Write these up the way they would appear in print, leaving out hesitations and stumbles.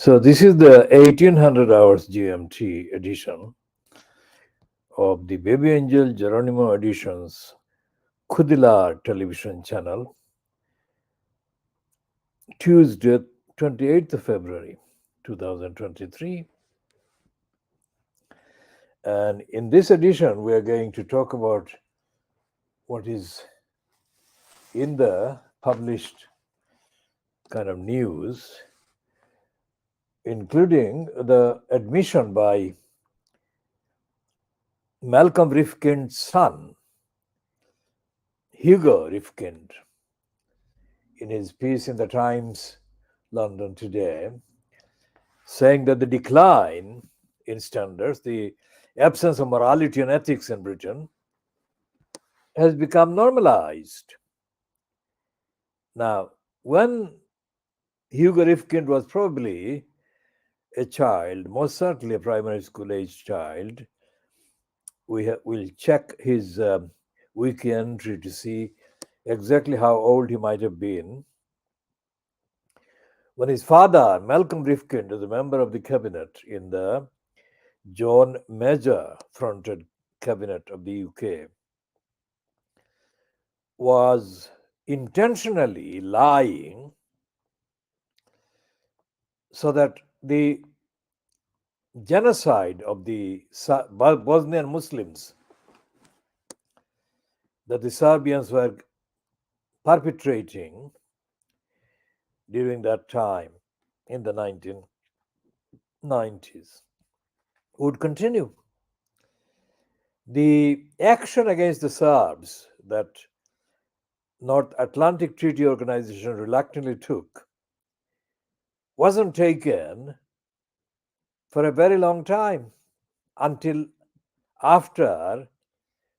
So this is the 1800 hours GMT edition of the Baby Angel Geronimo editions Khoodeelaar television channel, Tuesday, 28th of February, 2023. And in this edition, we are going to talk about what is in the published kind of news, including the admission by Malcolm Rifkin's son, Hugo Rifkin, in his piece in the Times, London today, saying that the decline in standards, the absence of morality and ethics in Britain, has become normalized. Now, when Hugo Rifkin was probably a child, most certainly a primary school age child, we'll check his wiki entry to see exactly how old he might have been. When his father, Malcolm Rifkin, was a member of the cabinet in the John Major fronted cabinet of the UK, was intentionally lying so that the genocide of the Bosnian Muslims that the Serbians were perpetrating during that time in the 1990s would continue. The action against the Serbs that North Atlantic Treaty Organization reluctantly took wasn't taken for a very long time, until after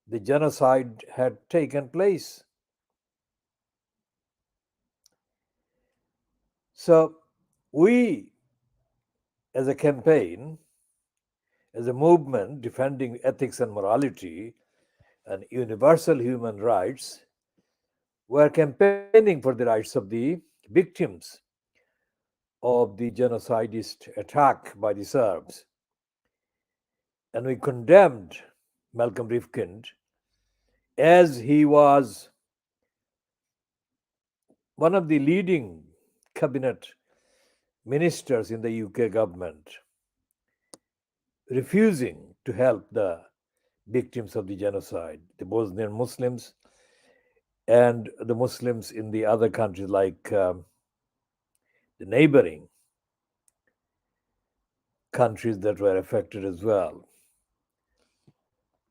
the genocide had taken place. So we, as a campaign, as a movement defending ethics and morality and universal human rights, were campaigning for the rights of the victims of the genocidist attack by the Serbs. And we condemned Malcolm Rifkin as he was one of the leading cabinet ministers in the UK government, refusing to help the victims of the genocide, the Bosnian Muslims and the Muslims in the other countries like the neighboring countries that were affected as well.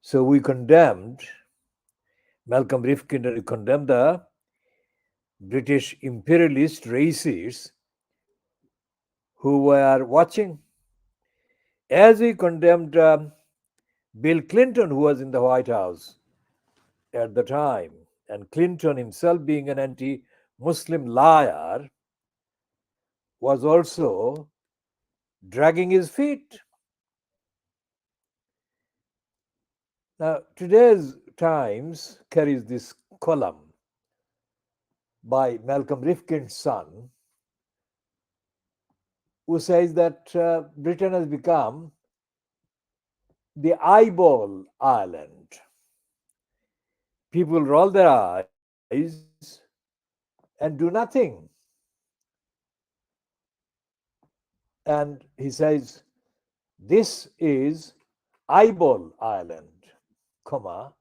So we condemned Malcolm Rifkin and we condemned the British imperialist racists who were watching, as we condemned Bill Clinton, who was in the White House at the time, and Clinton himself, being an anti-Muslim liar, was also dragging his feet. Now, today's Times carries this column by Malcolm Rifkin's son, who says that Britain has become the eyeball island. People roll their eyes and do nothing. And he says, this is eyeball island, comma,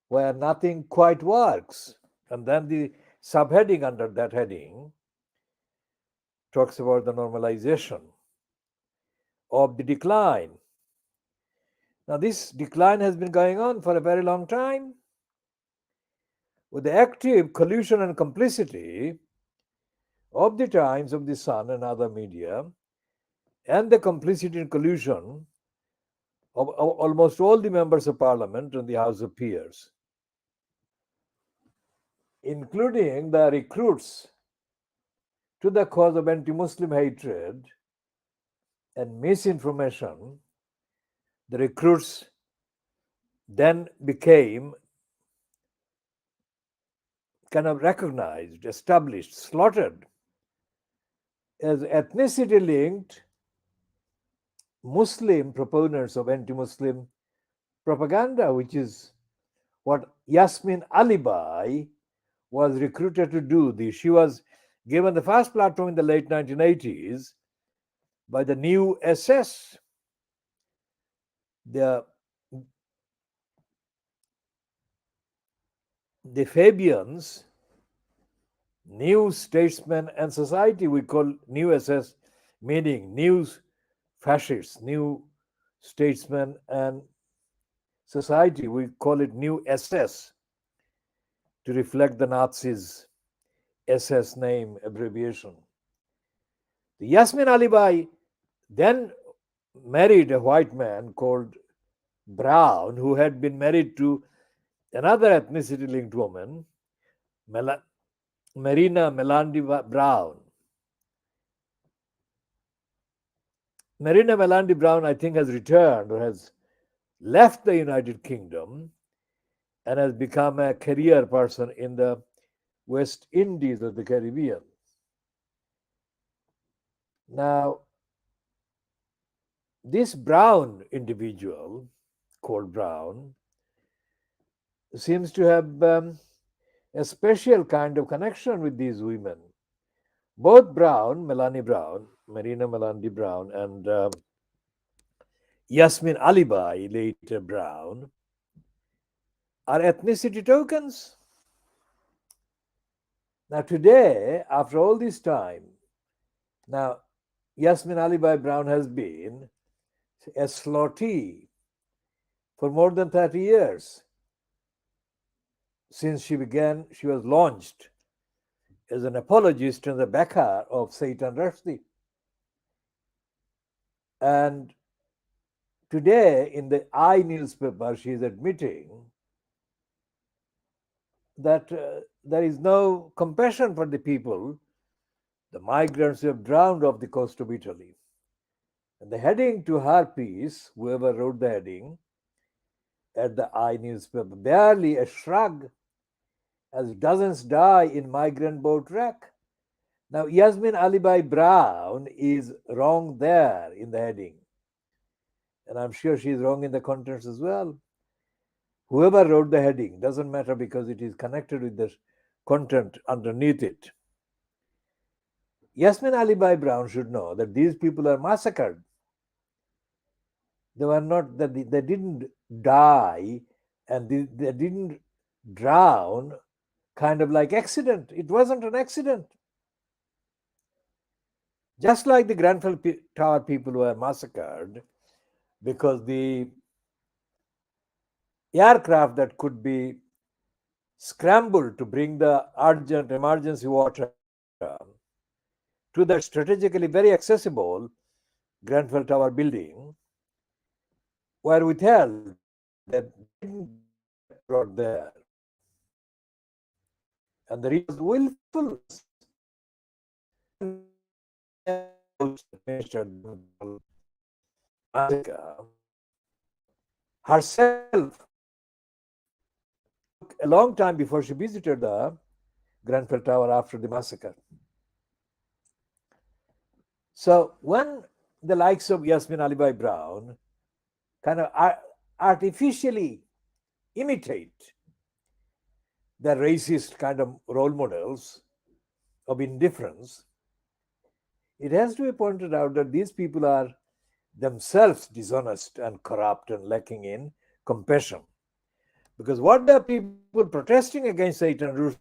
where nothing quite works. And then the subheading under that heading talks about the normalization of the decline. Now, this decline has been going on for a very long time, with the active collusion and complicity of the Times, of the Sun, and other media, and the complicity and collusion of almost all the members of Parliament and the House of Peers, including the recruits to the cause of anti-Muslim hatred and misinformation. The recruits then became kind of recognized, established, slaughtered as ethnicity-linked Muslim proponents of anti-Muslim propaganda, which is what Yasmin Alibai was recruited to do. She was given the first platform in the late 1980s by the new SS, the Fabians, New Statesmen and Society. We call new SS, meaning new fascists, new statesmen and society. We call it new SS to reflect the Nazis' SS name abbreviation. Yasmin Alibai then married a white man called Brown, who had been married to another ethnicity linked woman, Marina Melandi Brown. Marina Melandi Brown, I think, has returned or has left the United Kingdom and has become a career person in the West Indies of the Caribbean. Now, this Brown individual, called Brown, seems to have a special kind of connection with these women. Both Brown, Melanie Brown, Marina Melandi Brown, and Yasmin Alibai, later Brown, are ethnicity tokens. Now, today, after all this time, now Yasmin Alibai Brown has been a slaughtee for more than 30 years. Since she was launched as an apologist and the backer of Satan Rushdie. And today, in the I newspaper, she is admitting that there is no compassion for the people, the migrants who have drowned off the coast of Italy. And the heading to her piece, whoever wrote the heading at the I newspaper, barely a shrug, as dozens die in migrant boat wreck. Now, Yasmin Alibai Brown is wrong there in the heading. And I'm sure she's wrong in the contents as well. Whoever wrote the heading, doesn't matter because it is connected with the content underneath it. Yasmin Alibai Brown should know that these people are massacred. They were not, they didn't die and they didn't drown kind of like accident. It wasn't an accident. Just like the Grenfell Tower people were massacred because the aircraft that could be scrambled to bring the urgent emergency water to that strategically very accessible Grenfell Tower building were withheld, that didn't get brought there. And the reason was willfulness. Herself took a long time before she visited the Grenfell Tower after the massacre. So when the likes of Yasmin Alibai Brown kind of artificially imitate the racist kind of role models of indifference, it has to be pointed out that these people are themselves dishonest and corrupt and lacking in compassion. Because what the people protesting against Satan Rushdie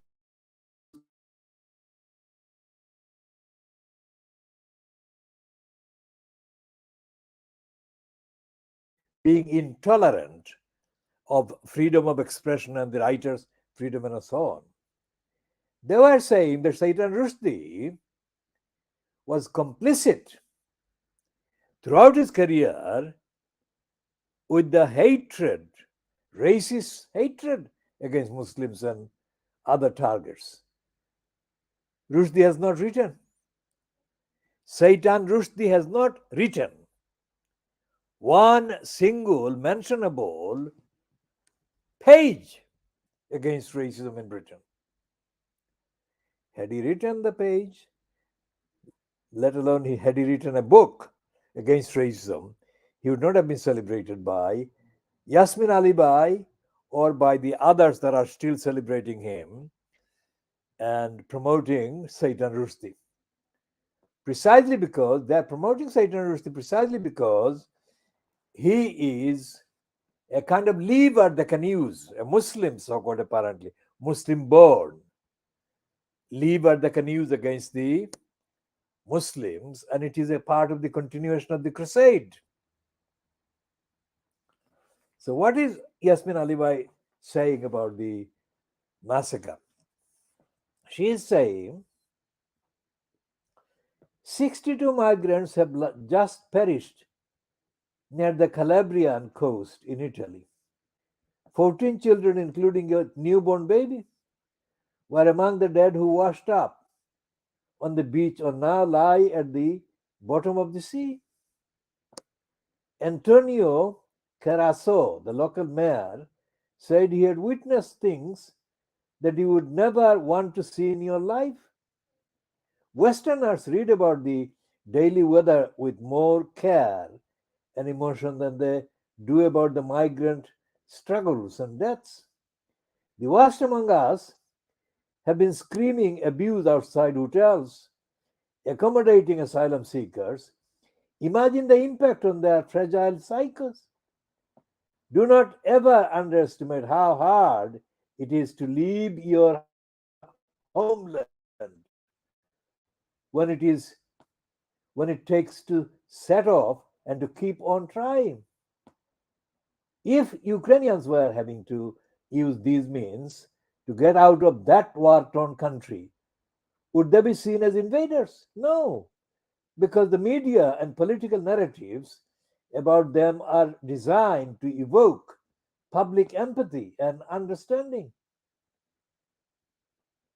being intolerant of freedom of expression and the writer's freedom and so on. They were saying that Satan Rushdie was complicit throughout his career with the hatred, racist hatred against Muslims and other targets. Rushdie has not written. Satan Rushdie has not written one single mentionable page against racism in Britain. Had he written the page, let alone had he written a book against racism, he would not have been celebrated by Yasmin Ali Bai or by the others that are still celebrating him and promoting Saitan Rushdie. Precisely because they're promoting Saitan Rushdie, precisely because he is a kind of lever they can use, a Muslim, so-called apparently, Muslim born lever they can use against the Muslims, and it is a part of the continuation of the crusade. So, what is Yasmin Ali Bai saying about the massacre? She is saying 62 migrants have just perished near the Calabrian coast in Italy. 14 children, including a newborn baby, were among the dead who washed up on the beach or now lie at the bottom of the sea. Antonio Carasso, the local mayor, said he had witnessed things that you would never want to see in your life. Westerners read about the daily weather with more care and emotion than they do about the migrant struggles and deaths. The worst among us have been screaming abuse outside hotels, accommodating asylum seekers. Imagine the impact on their fragile psyches. Do not ever underestimate how hard it is to leave your homeland when it takes to set off and to keep on trying. If Ukrainians were having to use these means to get out of that war-torn country, would they be seen as invaders? No, because the media and political narratives about them are designed to evoke public empathy and understanding,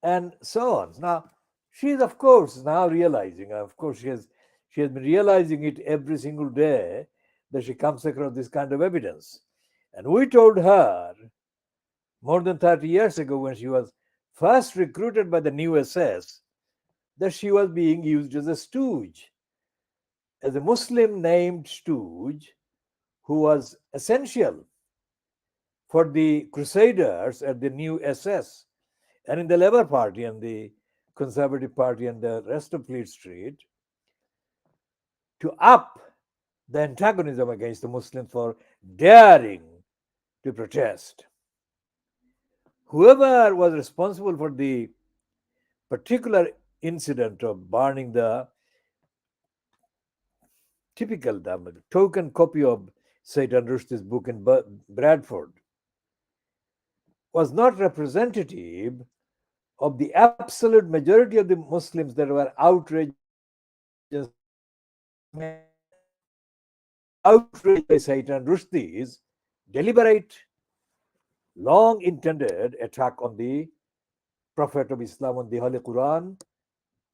and so on. Now, she is, of course, now realizing, of course, she has been realizing it every single day that she comes across this kind of evidence. And we told her more than 30 years ago, when she was first recruited by the new SS, that she was being used as a stooge, as a Muslim named stooge who was essential for the crusaders at the new SS and in the Labour Party and the Conservative Party and the rest of Fleet Street, to up the antagonism against the Muslims for daring to protest. Whoever was responsible for the particular incident of burning the token copy of Saitan Rushdie's book in Bradford was not representative of the absolute majority of the Muslims that were outraged by Saitan Rushdie's deliberate, long intended attack on the Prophet of Islam, on the Holy Quran.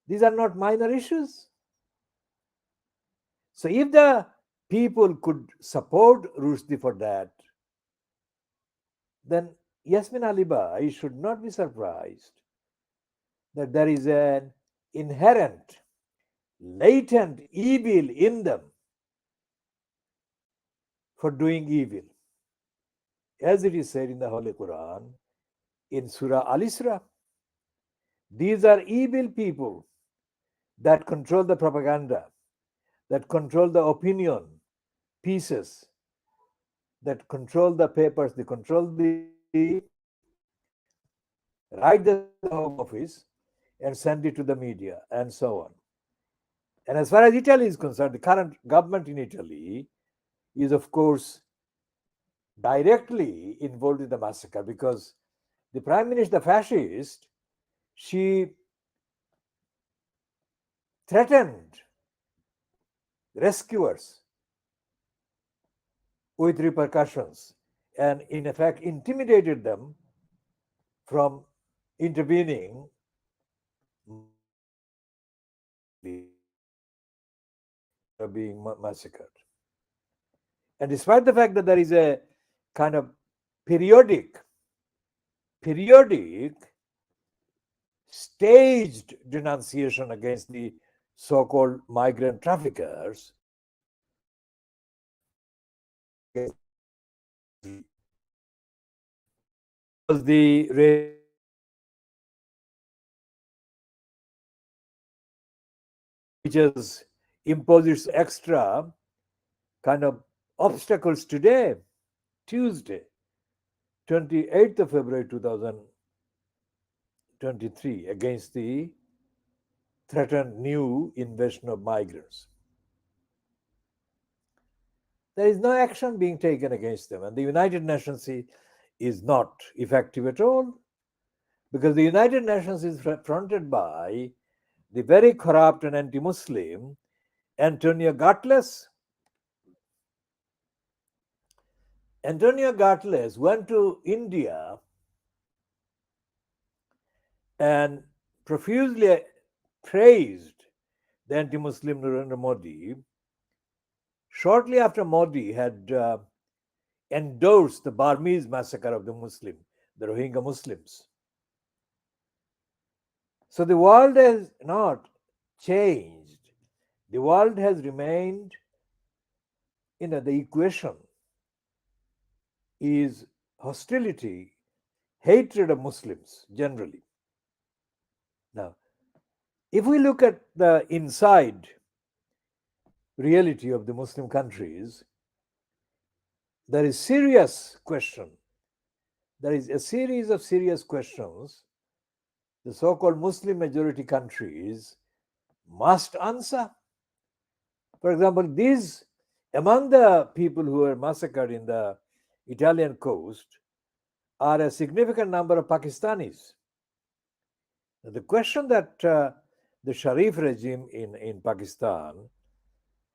These are not minor issues. So if the people could support Rushdie for that, then Yasmin Ali Bai should not be surprised that there is an inherent, latent evil in them for doing evil. As it is said in the Holy Quran, in Surah Al-Isra, these are evil people that control the propaganda, that control the opinion pieces, that control the papers, they control write the Home Office and send it to the media and so on. And as far as Italy is concerned, the current government in Italy is, of course, directly involved in the massacre, because the prime minister, the fascist, she threatened rescuers with repercussions and, in effect, intimidated them from intervening being massacred. And despite the fact that there is a kind of periodic staged denunciation against the so-called migrant traffickers, was the which has imposed its extra kind of obstacles today, Tuesday, 28th of February 2023, against the threatened new invasion of migrants. There is no action being taken against them, and the United Nations is not effective at all, because the United Nations is fronted by the very corrupt and anti-Muslim Antonio Guterres. Antonio Guterres went to India and profusely praised the anti-Muslim Narendra Modi shortly after Modi had endorsed the Burmese massacre of the Rohingya Muslims. So the world has not changed. The world has remained, the equation is hostility, hatred of Muslims generally. Now, if we look at the inside reality of the Muslim countries, there is serious question. There is a series of serious questions the so-called Muslim majority countries must answer. For example, these among the people who were massacred in the Italian coast are a significant number of Pakistanis. The question that the Sharif regime in Pakistan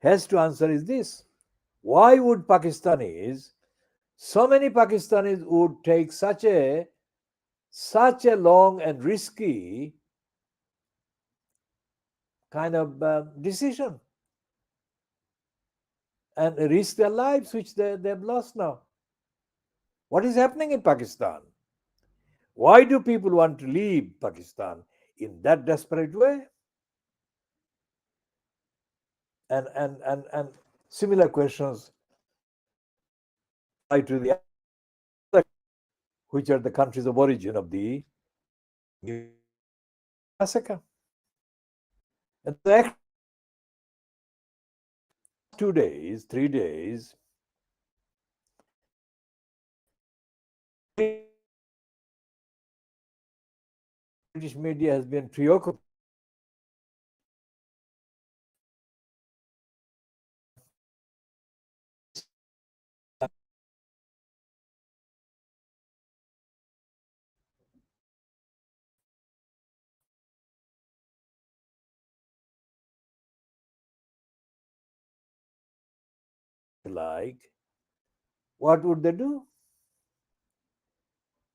has to answer is this: why would so many Pakistanis would take such a long and risky kind of decision and risk their lives, which they've lost now? What is happening in Pakistan? Why do people want to leave Pakistan in that desperate way? And similar questions apply to the other, which are the countries of origin of the massacre. And the 2 days, 3 days, British media has been preoccupied like, what would they do?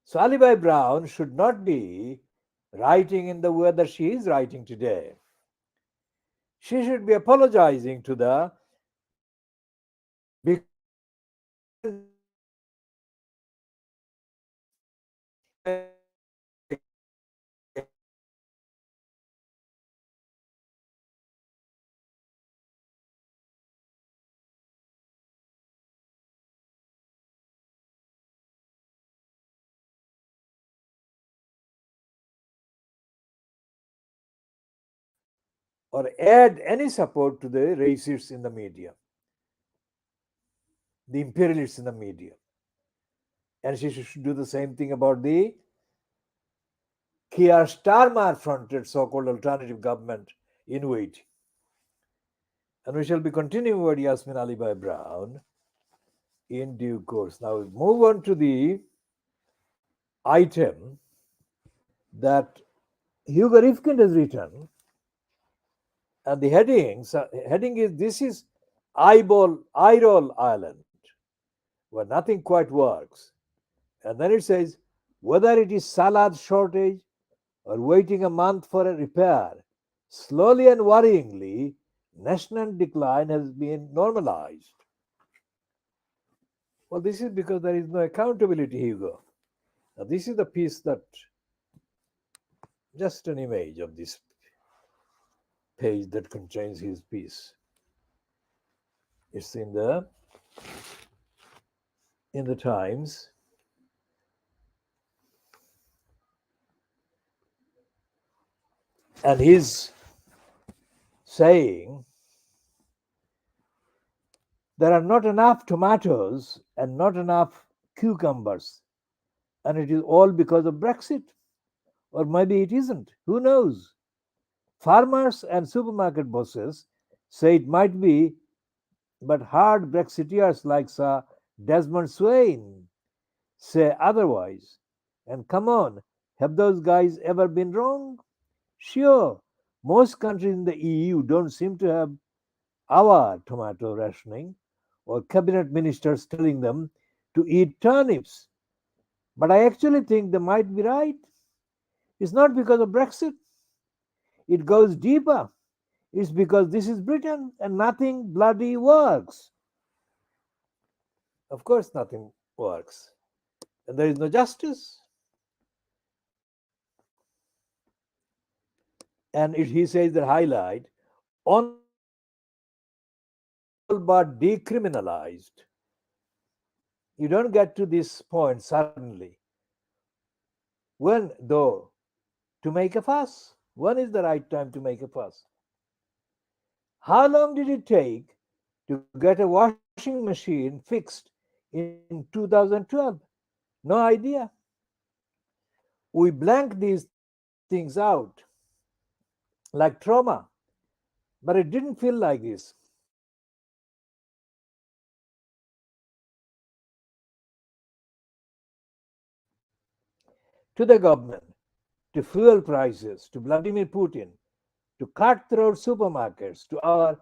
So Alibai Brown should not be writing in the way that she is writing today. She should be apologizing to the big or add any support to the racists in the media, the imperialists in the media. And she should do the same thing about the Keir Starmer fronted so-called alternative government in waiting. And we shall be continuing with Yasmin Alibai Brown in due course. Now we move on to the item that Hugo Rifkind has written, and the heading is, "This is Eyeball Eyroll Island, where nothing quite works." And then it says, "Whether it is salad shortage or waiting a month for a repair, slowly and worryingly, national decline has been normalized." Well, this is because there is no accountability, Hugo. Now, this is the piece that, just an image of this page that contains his piece. It's in the in the Times. And he's saying there are not enough tomatoes and not enough cucumbers, and it is all because of Brexit. Or maybe it isn't. Who knows? Farmers and supermarket bosses say it might be, but hard Brexiteers like Sir Desmond Swain say otherwise. And come on, have those guys ever been wrong? Sure, most countries in the EU don't seem to have our tomato rationing or cabinet ministers telling them to eat turnips. But I actually think they might be right. It's not because of Brexit, it goes deeper. It's because this is Britain and nothing bloody works. Of course, nothing works. And there is no justice. And he says that highlight on all but decriminalized. You don't get to this point suddenly. When, though, to make a fuss? When is the right time to make a fuss? How long did it take to get a washing machine fixed in 2012? No idea. We blank these things out like trauma, but it didn't feel like this. To the government, to fuel prices, to Vladimir Putin, to cutthroat supermarkets, to our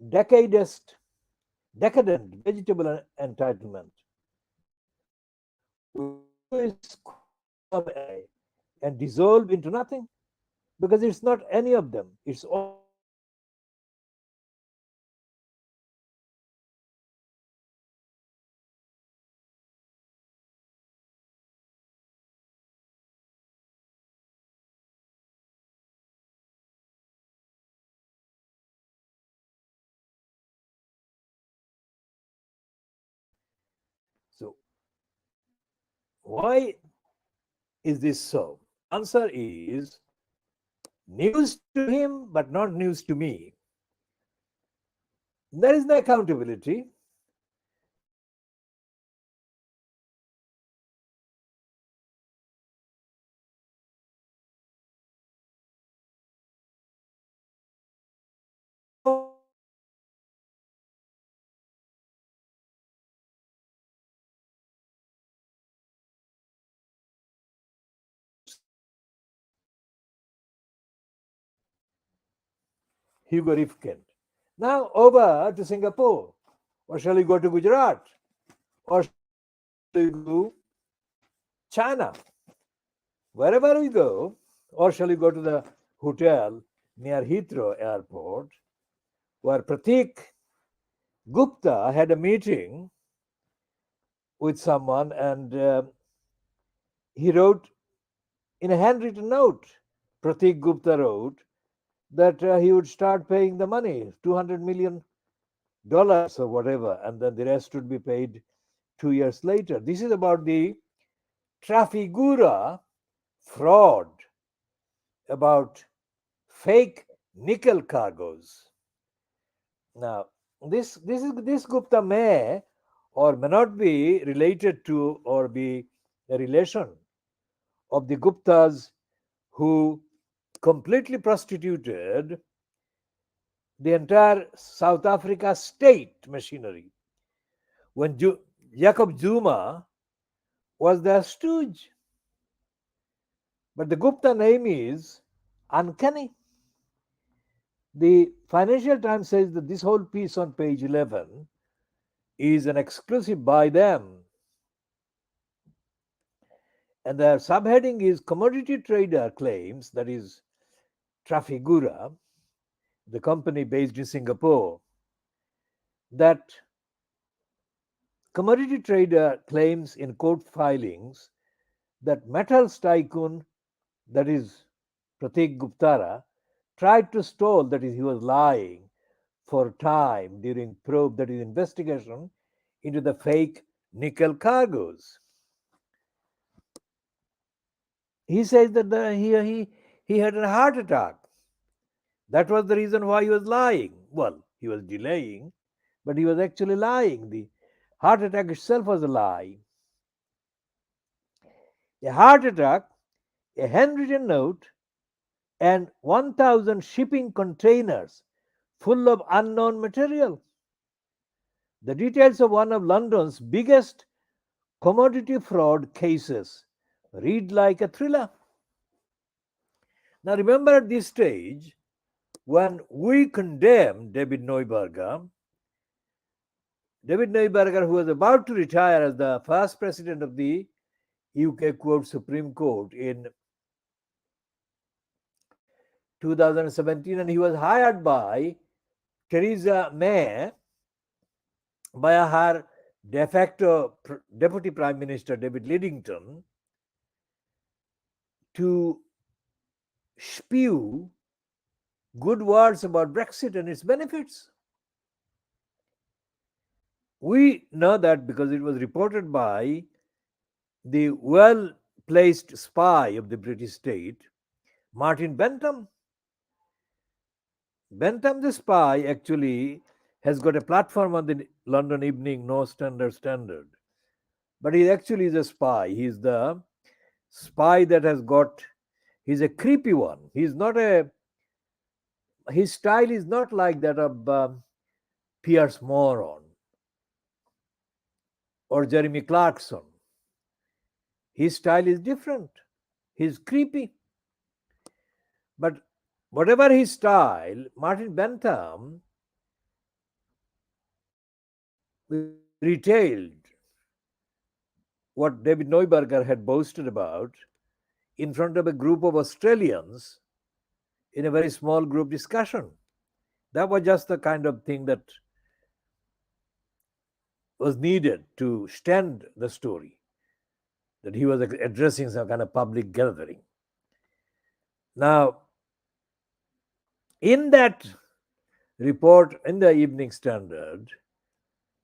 decadist, decadent vegetable entitlement. We always come and dissolve into nothing because it's not any of them. It's all so. Why is this so? Answer is news to him, but not news to me. There is no accountability. Hugo Rifkin. Now over to Singapore. Or shall we go to Gujarat? Or shall we go to China? Wherever we go, or shall we go to the hotel near Heathrow Airport, where Pratik Gupta had a meeting with someone and he wrote in a handwritten note. Pratik Gupta wrote that he would start paying the money, $200 million or whatever, and then the rest would be paid 2 years later. This is about the Trafigura fraud, about fake nickel cargoes. Now, this Gupta may or may not be related to or be a relation of the Guptas who completely prostituted the entire South Africa state machinery when Jacob Zuma was their stooge. But the Gupta name is uncanny. The Financial Times says that this whole piece on page 11 is an exclusive by them. And their subheading is Commodity Trader Claims, that is Trafigura, the company based in Singapore, that commodity trader claims in court filings that metals tycoon, that is Pratik Guptara, tried to stall, that is, he was lying for time during probe, that is, investigation into the fake nickel cargoes. He says that he had a heart attack. That was the reason why he was lying. Well, he was delaying, but he was actually lying. The heart attack itself was a lie. A heart attack, a handwritten note, and 1,000 shipping containers full of unknown material. The details of one of London's biggest commodity fraud cases read like a thriller. Now, remember at this stage, when we condemned David Neuberger, who was about to retire as the first president of the UK Supreme Court in 2017, and he was hired by Theresa May, by her de facto Deputy Prime Minister David Lidington, to spew good words about Brexit and its benefits. We know that because it was reported by the well-placed spy of the British state, Martin Bentham. Bentham, the spy, actually has got a platform on the London Evening No Standard. But he actually is a spy. He's the spy that has got, he's a creepy one. He's not a, his style is not like that of Pierce Moron or Jeremy Clarkson. His style is different. He's creepy. But whatever his style, Martin Bentham retailed what David Neuberger had boasted about in front of a group of Australians in a very small group discussion. That was just the kind of thing that was needed to stand the story, that he was addressing some kind of public gathering. Now, in that report in the Evening Standard,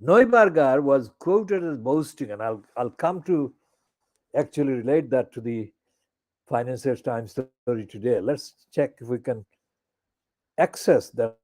Neuberger was quoted as boasting, and I'll come to actually relate that to the Financial Times story today. Let's check if we can access that report.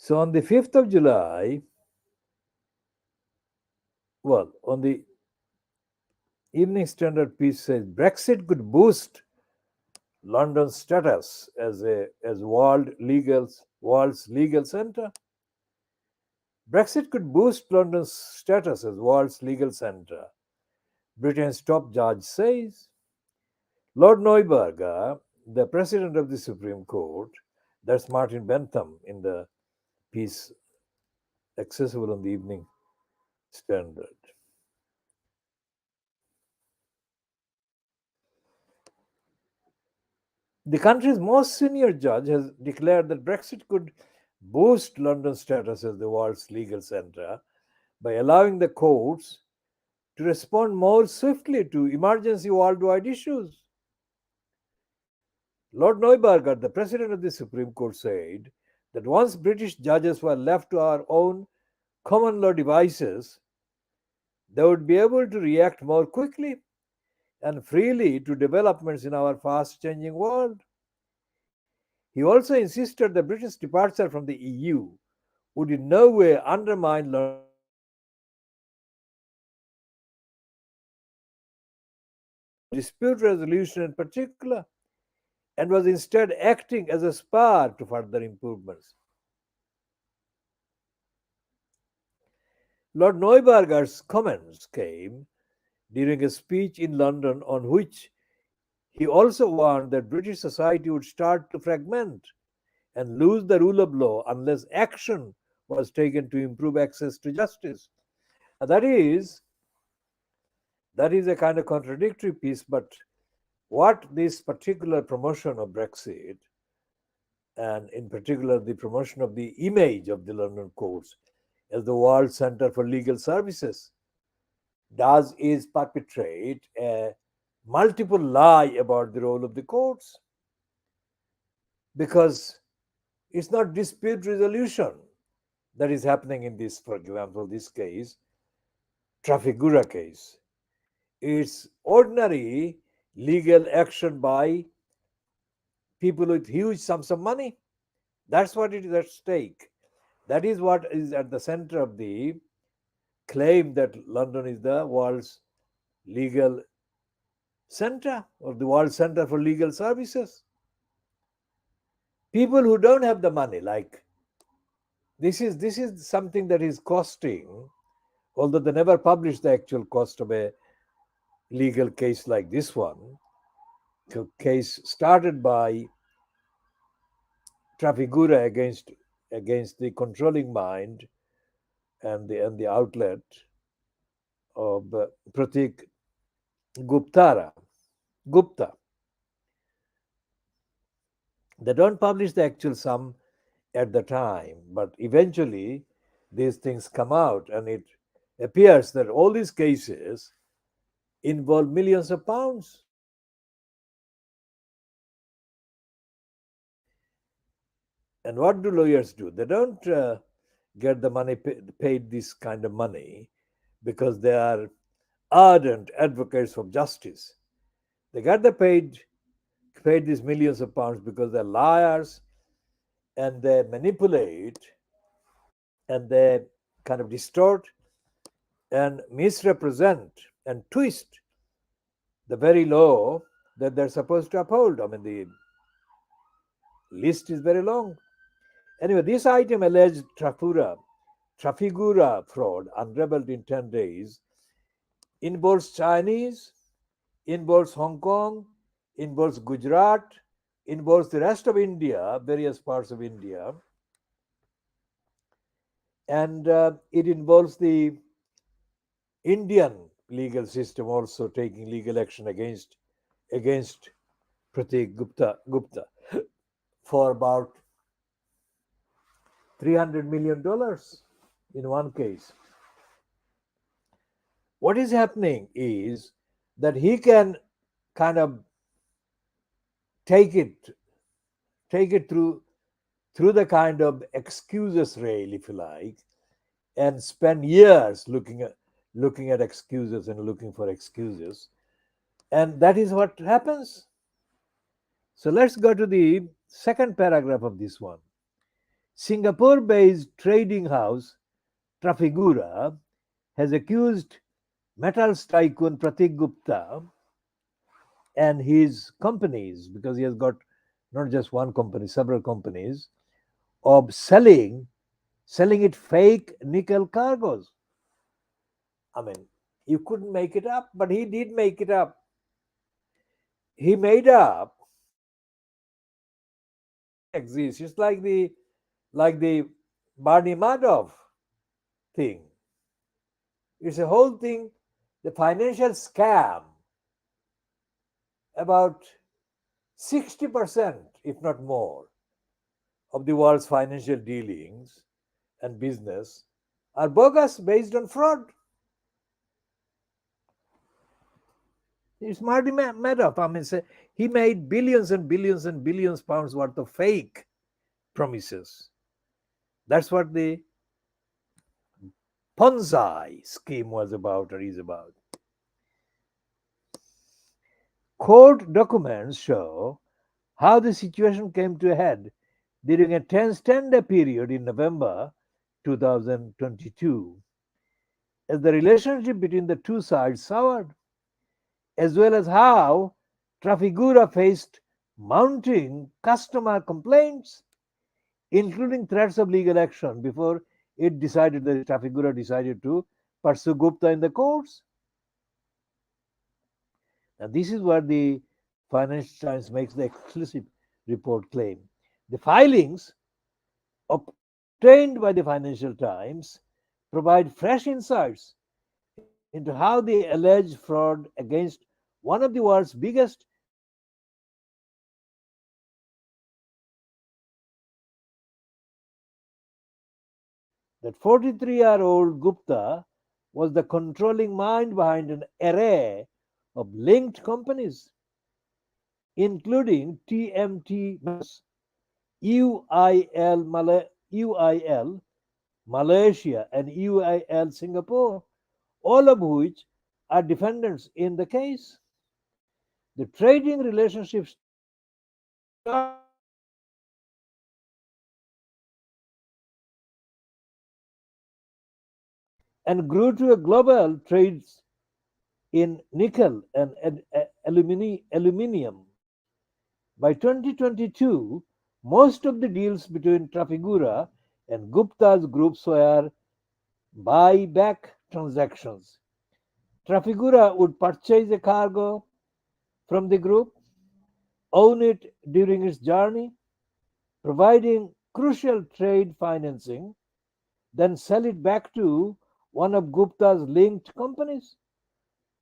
So on the 5th of July, well, on the Evening Standard piece says Brexit could boost London's status as world's legal center. Brexit could boost London's status as world's legal center, Britain's top judge says. Lord Neuberger, the president of the Supreme Court, that's Martin Bentham in the piece accessible on the Evening Standard. The country's most senior judge has declared that Brexit could boost London's status as the world's legal center by allowing the courts to respond more swiftly to emergency worldwide issues. Lord Neuberger, the president of the Supreme Court, said that once British judges were left to our own common law devices, they would be able to react more quickly and freely to developments in our fast changing world. He also insisted the British departure from the EU would in no way undermine London's dispute resolution in particular, and was instead acting as a spur to further improvements. Lord Neuberger's comments came during a speech in London on which he also warned that British society would start to fragment and lose the rule of law unless action was taken to improve access to justice. Now that is a kind of contradictory piece, but what this particular promotion of Brexit, and in particular the promotion of the image of the London courts as the world center for legal services, does is perpetrate a multiple lie about the role of the courts, because it's not dispute resolution that is happening in this, for example, this case, Trafigura case. It's ordinary legal action by people with huge sums of money. That's what it is at stake. That is what is at the center of the claim that London is the world's legal center, or the world center for legal services. People who don't have the money, like this is something that is costing, although they never publish the actual cost of a legal case like this one, a case started by Trafigura against the controlling mind and the outlet of Pratik Gupta. They don't publish the actual sum at the time, but eventually these things come out, and it appears that all these cases involve millions of pounds. And what do lawyers do? They don't get the money paid this kind of money because they are ardent advocates of justice. They get the paid these millions of pounds because they're liars, and they manipulate, and they kind of distort and misrepresent and twist the very law that they're supposed to uphold. I mean, the list is very long. Anyway, this item alleged Trafigura fraud unraveled in 10 days involves Chinese, involves Hong Kong, involves Gujarat, involves the rest of India, various parts of India, and it involves the Indian legal system also taking legal action against Pratik Gupta for about $300 million in one case. What is happening is that he can kind of take it through the kind of excuses rail, if you like, and spend years looking at excuses and looking for excuses, and that is what happens. So let's go to the second paragraph of this one. Singapore-based trading house Trafigura has accused metals tycoon Pratik Gupta and his companies, because he has got not just one company, several companies, of selling it fake nickel cargoes. I mean, you couldn't make it up, but he did make it up. He made up exists. It's like the Barney Madoff thing. It's a whole thing, the financial scam. About 60%, if not more, of the world's financial dealings and business are bogus, based on fraud. It's Marty Madoff. I mean, he made billions and billions and billions pounds worth of fake promises. That's what the Ponzi scheme was about or is about. Court documents show how the situation came to a head during a tense 10-day period in November 2022, as the relationship between the two sides soured, as well as how Trafigura faced mounting customer complaints, including threats of legal action before Trafigura decided to pursue Gupta in the courts. Now, this is what the Financial Times makes the exclusive report claim. The filings obtained by the Financial Times provide fresh insights into how the alleged fraud against one of the world's biggest real estate developers that 43-year-old Gupta was the controlling mind behind an array of linked companies, including TMT UIL Malaysia, and UIL Singapore, all of which are defendants in the case. The trading relationship started and grew to a global trade in nickel and aluminium. By 2022, most of the deals between Trafigura and Gupta's groups were buyback transactions. Trafigura would purchase a cargo from the group, own it during its journey, providing crucial trade financing, then sell it back to one of Gupta's linked companies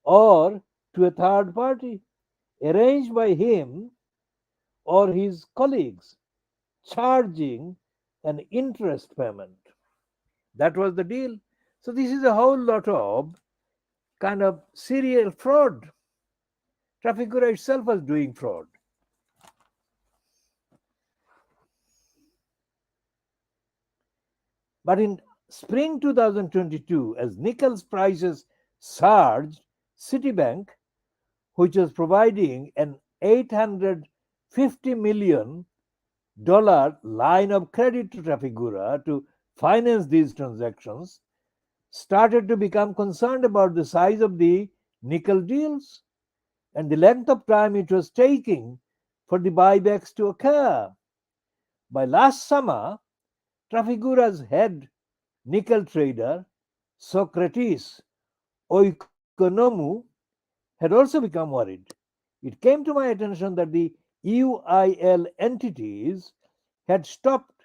or to a third party, arranged by him or his colleagues, charging an interest payment. That was the deal. So, this is a whole lot of kind of serial fraud. Trafigura itself was doing fraud. But in spring 2022, as nickel's prices surged, Citibank, which was providing an $850 million line of credit to Trafigura to finance these transactions, started to become concerned about the size of the nickel deals and the length of time it was taking for the buybacks to occur. By last summer, Trafigura's head nickel trader, Socrates Oikonomou, had also become worried. It came to my attention that the UIL entities had stopped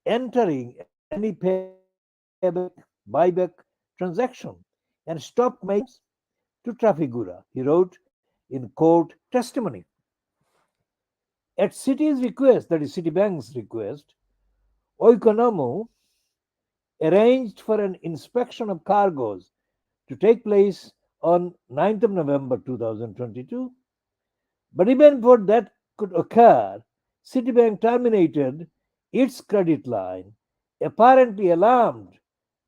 entering any buyback transaction and stopped making to Trafigura, he wrote in court testimony. At Citi's request, that is Citibank's request, Oikonomou arranged for an inspection of cargoes to take place on 9th of November 2022. But even before that could occur, Citibank terminated its credit line, apparently alarmed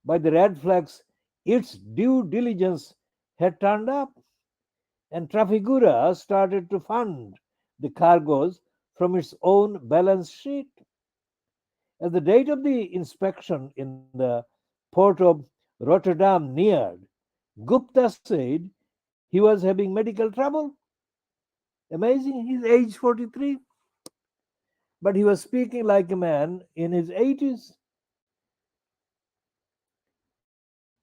by the red flags its due diligence had turned up, and Trafigura started to fund the cargoes from its own balance sheet. As the date of the inspection in the port of Rotterdam neared, Gupta said he was having medical trouble. Amazing, he's age 43, but he was speaking like a man in his 80s.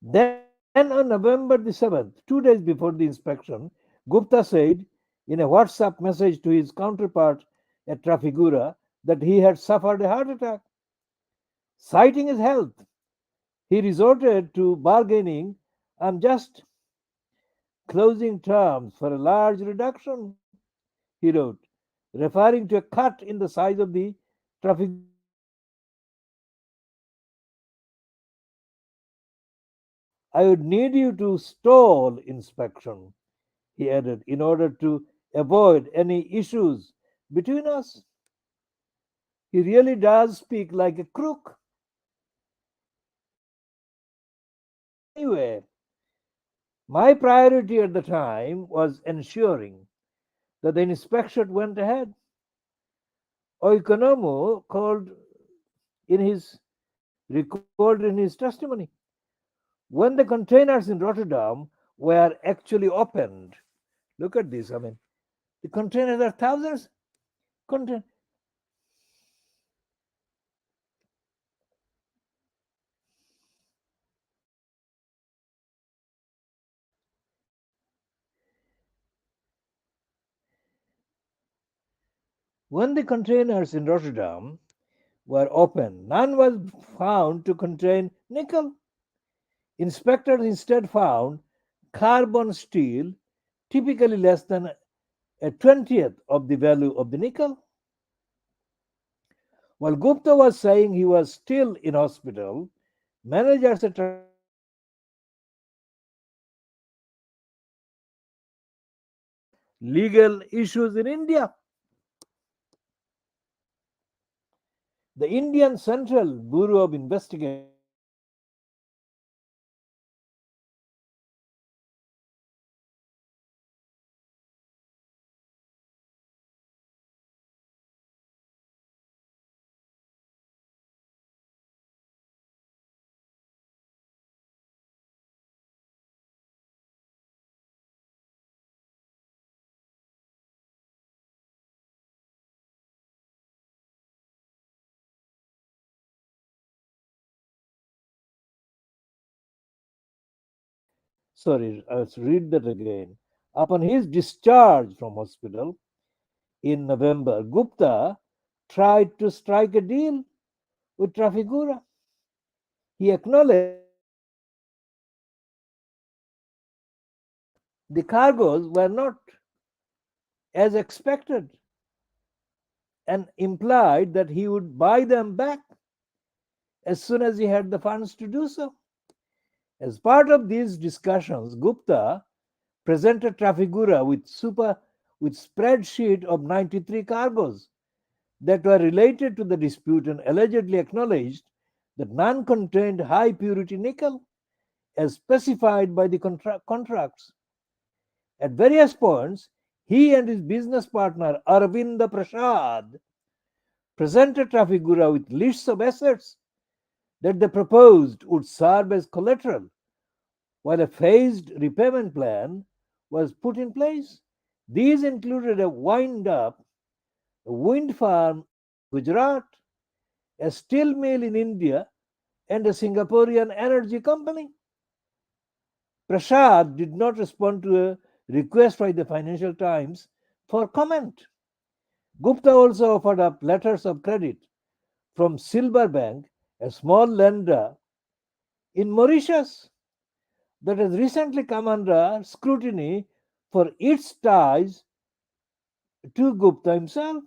Then on November the 7th, 2 days before the inspection, Gupta said in a WhatsApp message to his counterpart at Trafigura that he had suffered a heart attack. Citing his health, he resorted to bargaining. I'm just closing terms for a large reduction, he wrote, referring to a cut in the size of the Trafigura I would need you to stall inspection, he added, in order to avoid any issues between us. He really does speak like a crook. Anyway, my priority at the time was ensuring that the inspection went ahead. Oikonomo called in his recorded in his testimony when the containers in Rotterdam were actually opened. Look at this. I mean, the containers are thousands. Contain- when the containers in Rotterdam were opened, none was found to contain nickel. Inspectors instead found carbon steel, typically less than a 20th of the value of the nickel. While Gupta was saying he was still in hospital, managers at Trafigura were discussing legal issues in India. The Indian Central Bureau of Investigation sorry, let's read that again. Upon his discharge from hospital in November, Gupta tried to strike a deal with Trafigura. He acknowledged the cargoes were not as expected and implied that he would buy them back as soon as he had the funds to do so. As part of these discussions, Gupta presented Trafigura with spreadsheet of 93 cargoes that were related to the dispute and allegedly acknowledged that none contained high purity nickel as specified by the contracts. At various points, he and his business partner Arvinda Prasad presented Trafigura with lists of assets that they proposed would serve as collateral, while a phased repayment plan was put in place. These included a a wind farm in Gujarat, a steel mill in India, and a Singaporean energy company. Prasad did not respond to a request by the Financial Times for comment. Gupta also offered up letters of credit from Silver Bank, a small lender in Mauritius that has recently come under scrutiny for its ties to Gupta himself.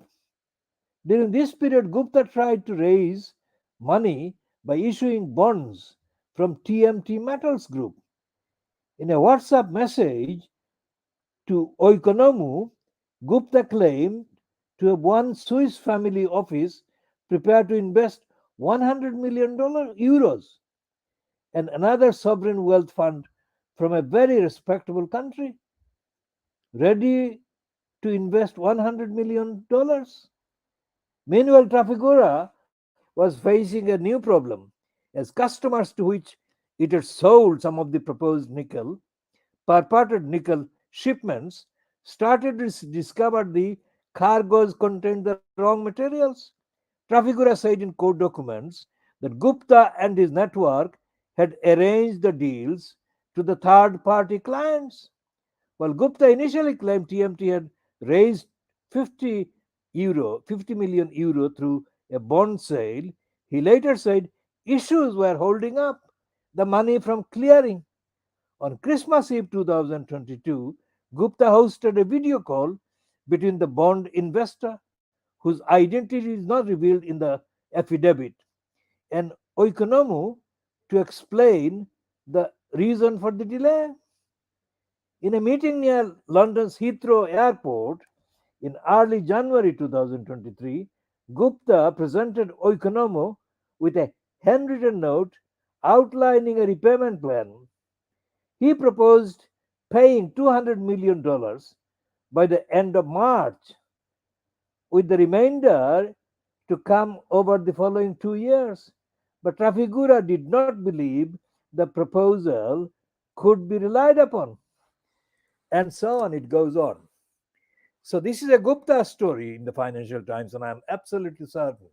During this period, Gupta tried to raise money by issuing bonds from TMT Metals Group. In a WhatsApp message to Oikonomu, Gupta claimed to have one Swiss family office prepared to invest €100 million and another sovereign wealth fund from a very respectable country ready to invest $100 million. Meanwhile, Trafigura was facing a new problem as customers to which it had sold some of the proposed nickel, purported nickel shipments, started to discover the cargoes contained the wrong materials. Trafigura said in court documents that Gupta and his network had arranged the deals to the third party clients. While Gupta initially claimed TMT had raised 50 million euro through a bond sale, he later said issues were holding up the money from clearing. On Christmas Eve 2022, Gupta hosted a video call between the bond investor, whose identity is not revealed in the affidavit, and Oikonomu to explain the reason for the delay. In a meeting near London's Heathrow Airport in early January 2023, Gupta presented Oikonomo with a handwritten note outlining a repayment plan. He proposed paying $200 million by the end of March, with the remainder to come over the following 2 years. But Trafigura did not believe the proposal could be relied upon. And so on, it goes on. So, this is a Gupta story in the Financial Times, and I'm absolutely certain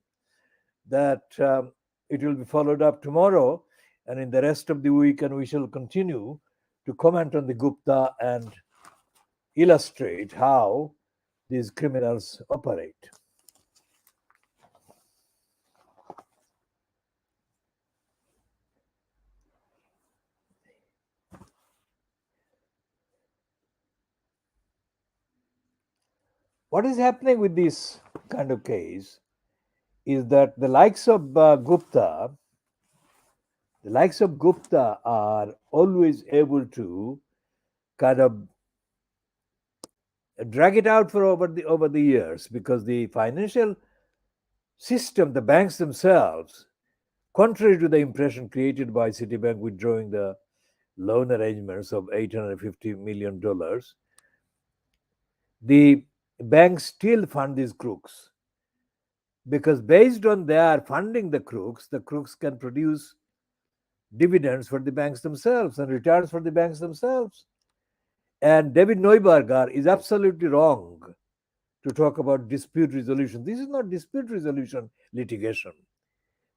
that it will be followed up tomorrow and in the rest of the week, and we shall continue to comment on the Gupta and illustrate how these criminals operate. What is happening with this kind of case is that the likes of Gupta are always able to kind of drag it out for over the years, because the financial system, the banks themselves, contrary to the impression created by Citibank withdrawing the loan arrangements of $850 million, the banks still fund these crooks, because based on their funding the crooks can produce dividends for the banks themselves and returns for the banks themselves. And David Neuberger is absolutely wrong to talk about dispute resolution. This is not dispute resolution litigation.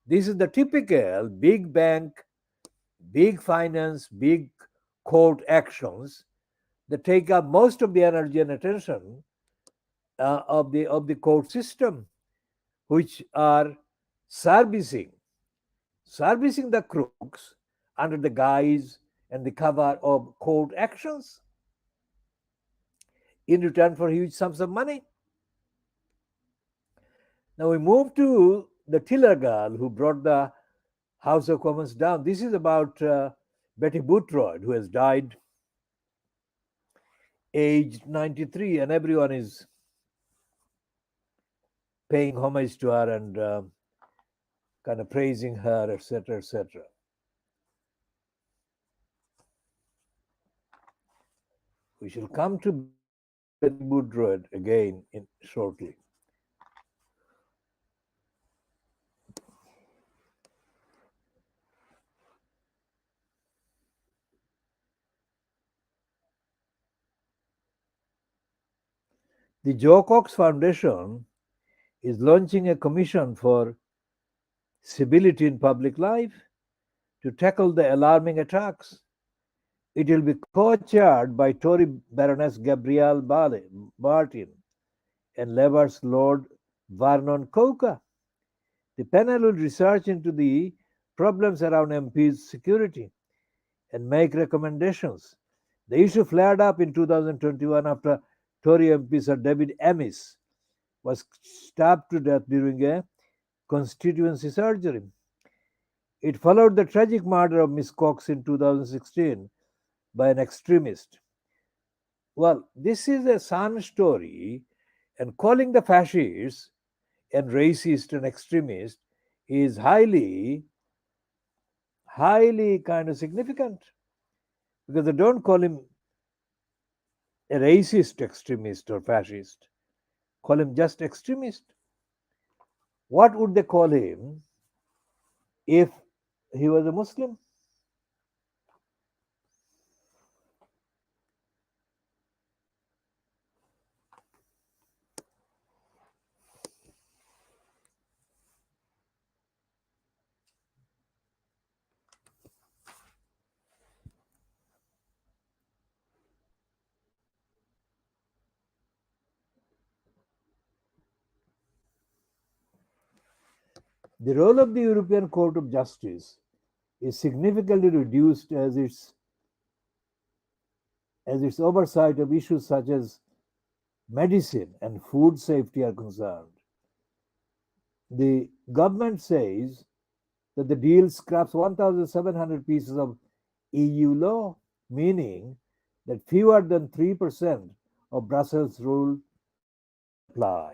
This is the typical big bank, big finance, big court actions that take up most of the energy and attention of the court system, which are servicing the crooks under the guise and the cover of court actions in return for huge sums of money. Now we move to the Tiller girl who brought the House of Commons down. This is about Betty Boothroyd, who has died aged 93, and everyone is paying homage to her and kind of praising her, etc., etc. We shall come to Betty Boothroyd again shortly. The Joe Cox Foundation is launching a commission for civility in public life to tackle the alarming attacks. It will be co-chaired by Tory Baroness Gabrielle Martin and Labour's Lord Vernon Coker. The panel will research into the problems around MPs' security and make recommendations. The issue flared up in 2021 after Tory MP Sir David Amis was stabbed to death during a constituency surgery. It followed the tragic murder of Miss Cox in 2016 by an extremist. Well, this is a Sun story, and calling the fascists and racist and extremist is highly kind of significant, because they don't call him a racist extremist or fascist, call him just extremist. What would they call him if he was a Muslim? The role of the European Court of Justice is significantly reduced as its oversight of issues such as medicine and food safety are concerned. The government says that the deal scraps 1,700 pieces of EU law, meaning that fewer than 3% of Brussels rules will apply.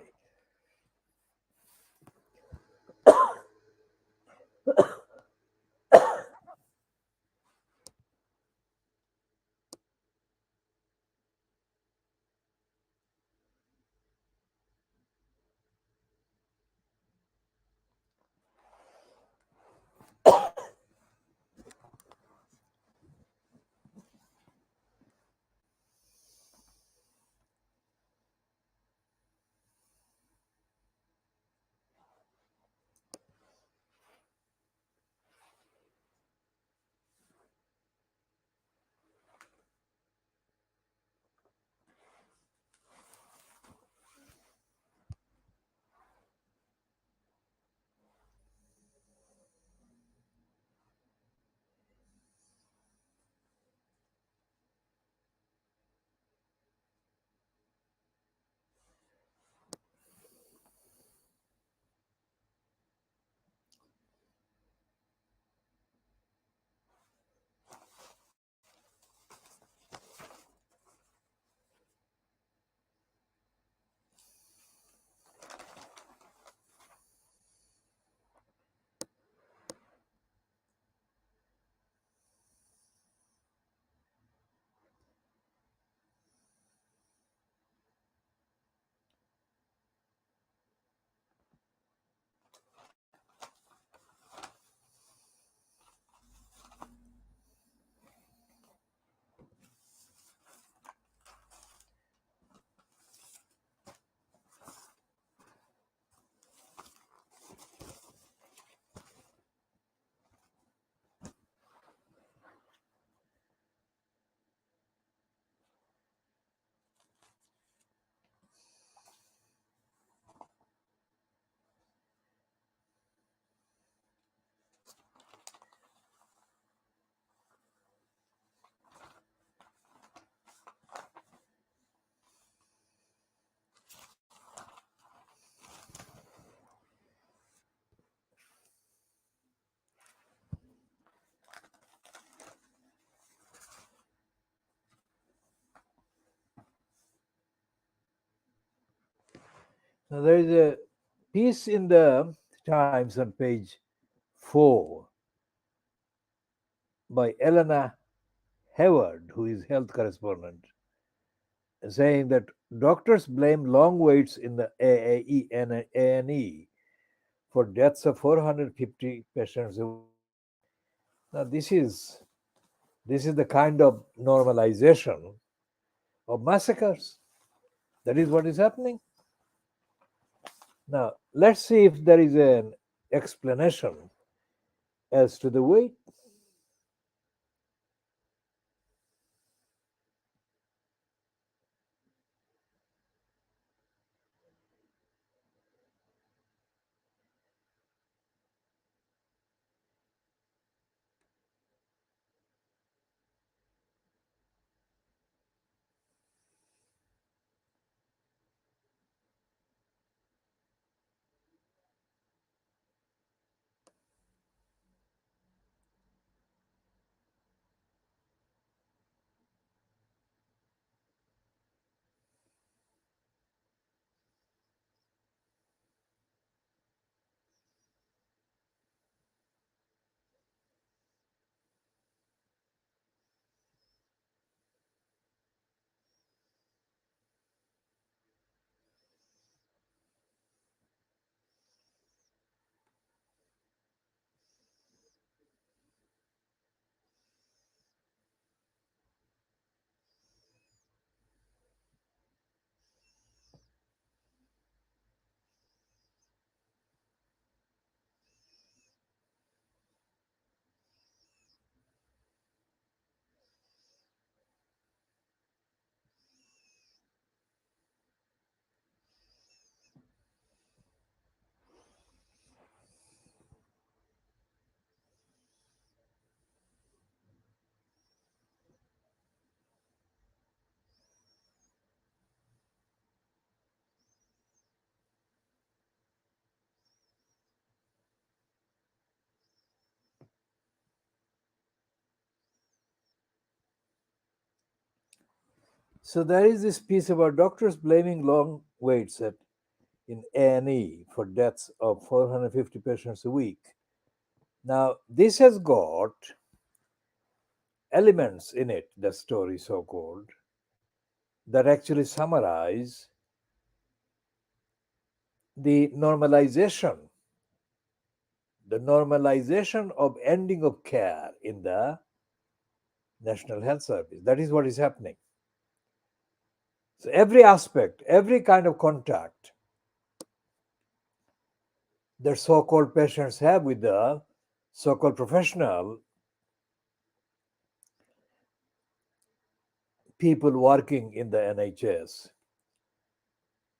Now, there is a piece in the Times on page 4 by Elena Howard, who is health correspondent, saying that doctors blame long waits in the AAE and A&E for deaths of 450 patients a week. Now, this is the kind of normalization of massacres. That is what is happening. Now, let's see if there is an explanation as to the wait. So there is this piece about doctors blaming long waits in A&E for deaths of 450 patients a week. Now, this has got elements in it, the story so called, that actually summarize the normalization of ending of care in the National Health Service. That is what is happening. So every aspect, every kind of contact that so-called patients have with the so-called professional people working in the NHS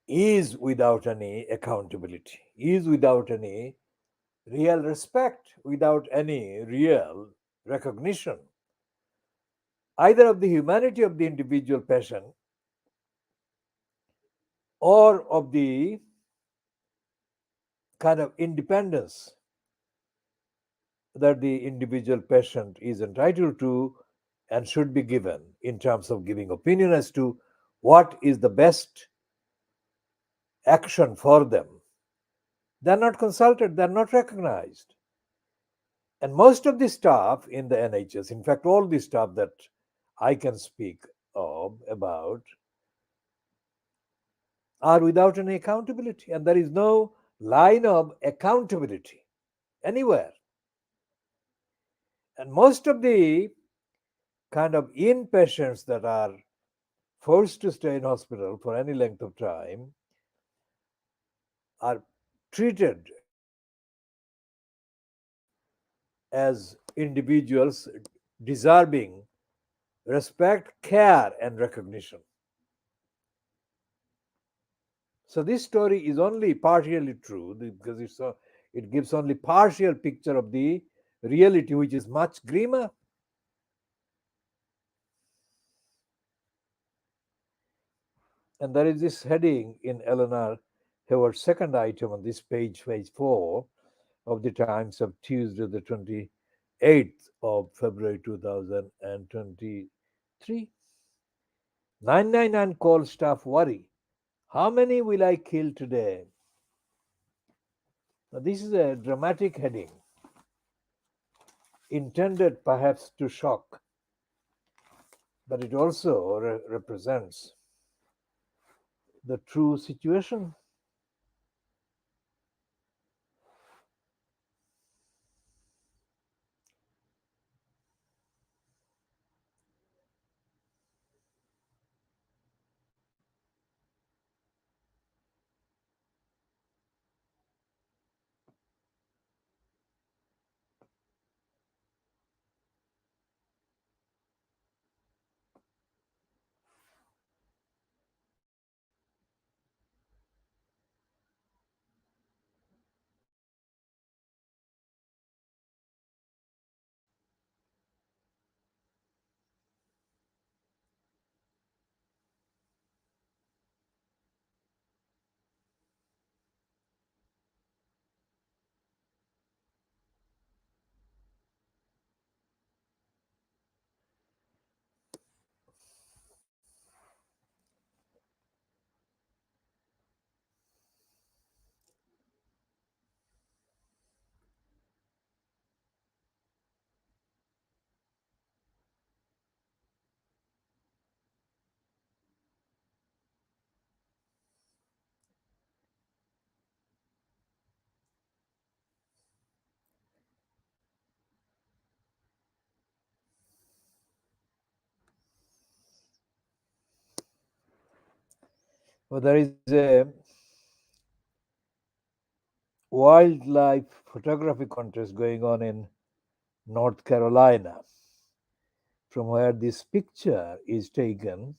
is without any accountability, is without any real respect, without any real recognition, either of the humanity of the individual patient or of the kind of independence that the individual patient is entitled to and should be given in terms of giving opinion as to what is the best action for them. They're not consulted, they're not recognized. And most of the staff in the NHS, in fact, all the staff that I can speak of about, are without any accountability. And there is no line of accountability anywhere. And most of the kind of inpatients that are forced to stay in hospital for any length of time are treated as individuals deserving respect, care, and recognition. So this story is only partially true because it gives only partial picture of the reality, which is much grimmer. And there is this heading in Eleanor Howard's second item on this page 4 of the Times of Tuesday, the 28th of February 2023. 999 call staff worry How many will I kill today? Now, this is a dramatic heading, intended perhaps to shock, but it also represents the true situation. Well, there is a wildlife photography contest going on in North Carolina, from where this picture is taken,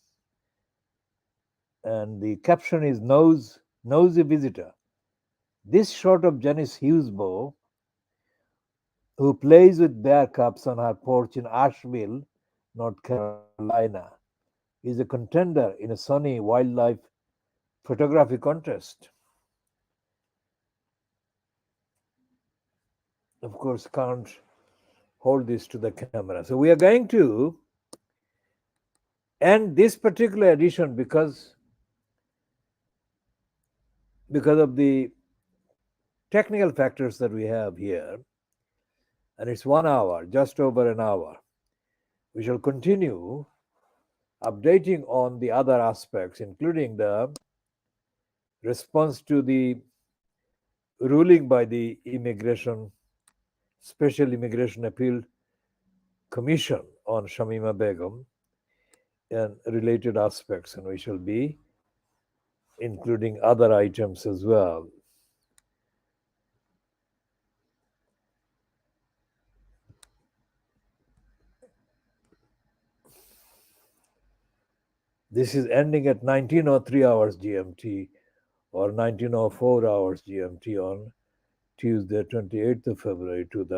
and the caption is nosy visitor. This shot of Janice Hughesbow, who plays with bear cubs on her porch in Asheville, North Carolina, is a contender in a sunny wildlife photography contest. Of course, can't hold this to the camera. So we are going to end this particular edition because of the technical factors that we have here, and it's 1 hour, just over an hour. We shall continue updating on the other aspects, including the response to the ruling by the Special Immigration Appeal Commission on Shamima Begum and related aspects, and we shall be including other items as well. This is ending at 19:03 hours GMT or 19:04 hours GMT on Tuesday, 28th of February 2000.